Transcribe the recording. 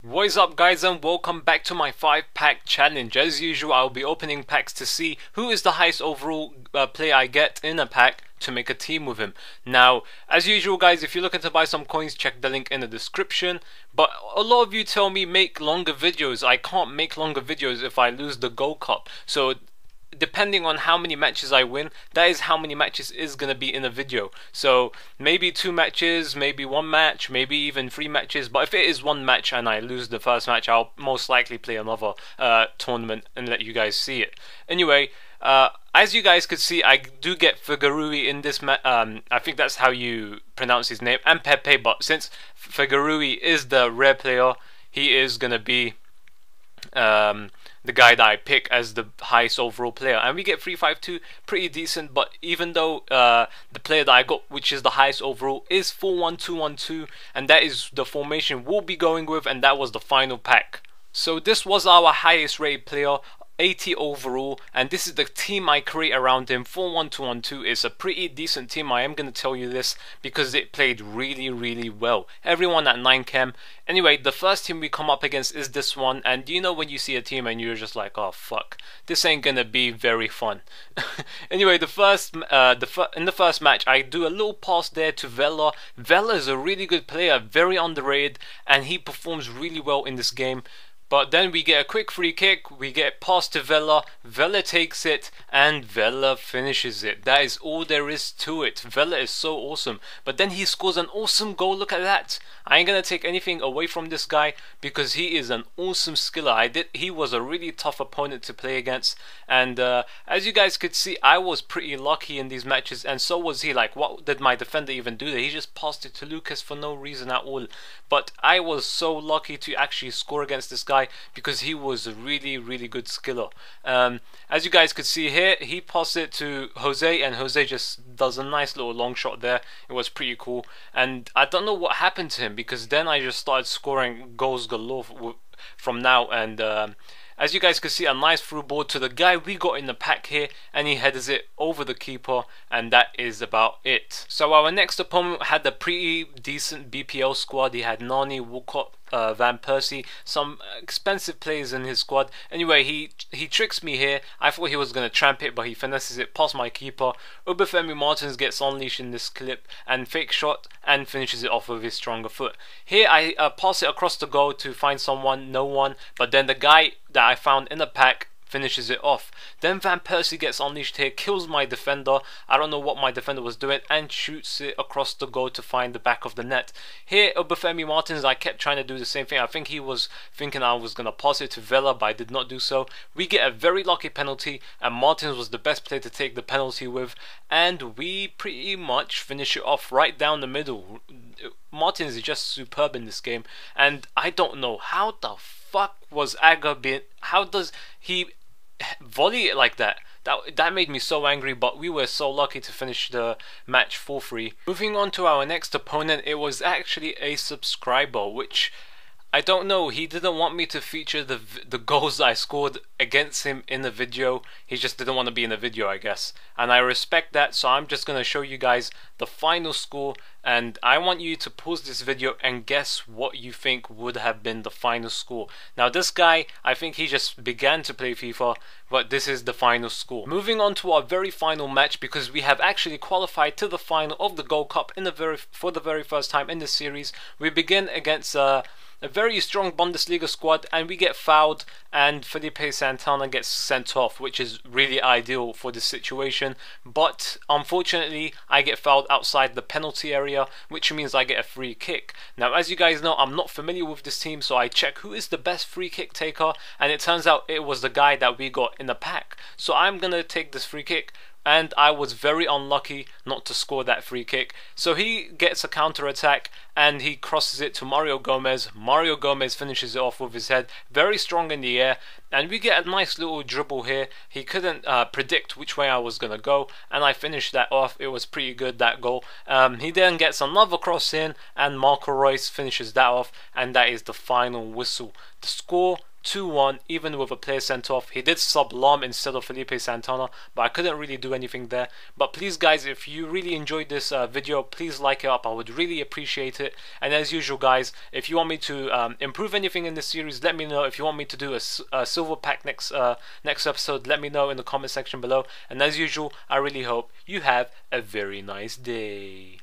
What is up, guys, and welcome back to my 5-pack challenge. As usual, I'll be opening packs to see who is the highest overall player I get in a pack to make a team with him. Now, as usual, guys, if you're looking to buy some coins, check the link in the description. But a lot of you tell me make longer videos. I can't make longer videos if I lose the Gold Cup. So depending on how many matches I win, that is how many matches is going to be in a video. So maybe 2 matches, maybe 1 match, maybe even 3 matches. But if it is 1 match and I lose the first match, I'll most likely play another tournament and let you guys see it. Anyway, as you guys could see, I do get Figurui in this I think that's how you pronounce his name, and Pepe. But since Figurui is the rare player, he is going to be the guy that I pick as the highest overall player, and we get 352, pretty decent. But even though the player that I got, which is the highest overall, is 4-1-2-1-2, and that is the formation we'll be going with, and that was the final pack. So this was our highest rated player, 80 overall, and this is the team I create around him. 4-1-2-1-2 is a pretty decent team. I am going to tell you this because it played really well. Everyone at 9 chem. Anyway, the first team we come up against is this one, and you know when you see a team and you're just like, oh fuck, this ain't gonna be very fun. Anyway, in the first match, I do a little pass there to Vela. Vela is a really good player, very underrated, and he performs really well in this game. But then we get a quick free kick, we get passed to Vela, Vela takes it, and Vela finishes it. That is all there is to it. Vela is so awesome. But then he scores an awesome goal, look at that. I ain't gonna take anything away from this guy because he is an awesome skiller. He was a really tough opponent to play against, and as you guys could see, I was pretty lucky in these matches, and so was he. Like, what did my defender even do there? He just passed it to Lucas for no reason at all. But I was so lucky to actually score against this guy because he was a really good skiller. As you guys could see here, he passed it to Jose, and Jose just does a nice little long shot there. It was pretty cool, and I don't know what happened to him because then I just started scoring goals galore from now. And as you guys can see, a nice through ball to the guy we got in the pack here, and he headers it over the keeper, and that is about it. So our next opponent had a pretty decent BPL squad. He had Nani, Walcott, Van Persie, some expensive players in his squad. Anyway, he tricks me here. I thought he was going to tramp it, but he finesses it past my keeper. Obafemi Martins gets unleashed in this clip and fake shot and finishes it off with his stronger foot. Here I pass it across the goal to find someone, no one, but then the guy that I found in the pack finishes it off. Then Van Persie gets unleashed here, kills my defender. I don't know what my defender was doing, and shoots it across the goal to find the back of the net. Here, Obafemi Martins, I kept trying to do the same thing. I think he was thinking I was going to pass it to Vela, but I did not do so. We get a very lucky penalty, and Martins was the best player to take the penalty with, and we pretty much finish it off right down the middle. Martins is just superb in this game, and I don't know how the fuck was Aga being, how does he volley it like that? That made me so angry, but we were so lucky to finish the match 4-3. Moving on to our next opponent, it was actually a subscriber, which I don't know, he didn't want me to feature the goals I scored against him in the video. He just didn't want to be in the video, I guess. And I respect that, so I'm just going to show you guys the final score. And I want you to pause this video and guess what you think would have been the final score. Now this guy, I think he just began to play FIFA, but this is the final score. Moving on to our very final match, because we have actually qualified to the final of the Gold Cup for the very first time in the series. We begin against a very strong Bundesliga squad, and we get fouled, and Felipe Santana gets sent off, which is really ideal for this situation. But unfortunately, I get fouled outside the penalty area, which means I get a free kick. Now, as you guys know, I'm not familiar with this team, so I check who is the best free kick taker, and it turns out it was the guy that we got in the pack. So I'm gonna take this free kick, and I was very unlucky not to score that free kick. So he gets a counter attack and he crosses it to Mario Gomez. Mario Gomez finishes it off with his head, very strong in the air, and we get a nice little dribble here. He couldn't predict which way I was gonna go, and I finished that off. It was pretty good, that goal. He then gets another cross in, and Marco Reus finishes that off, and that is the final whistle. The score 2-1, even with a player sent off. He did sub Lom instead of Felipe Santana, but I couldn't really do anything there. But please guys, if you really enjoyed this video, please like it up. I would really appreciate it. And as usual guys, if you want me to improve anything in this series, let me know. If you want me to do a silver pack next episode, let me know in the comment section below. And as usual, I really hope you have a very nice day.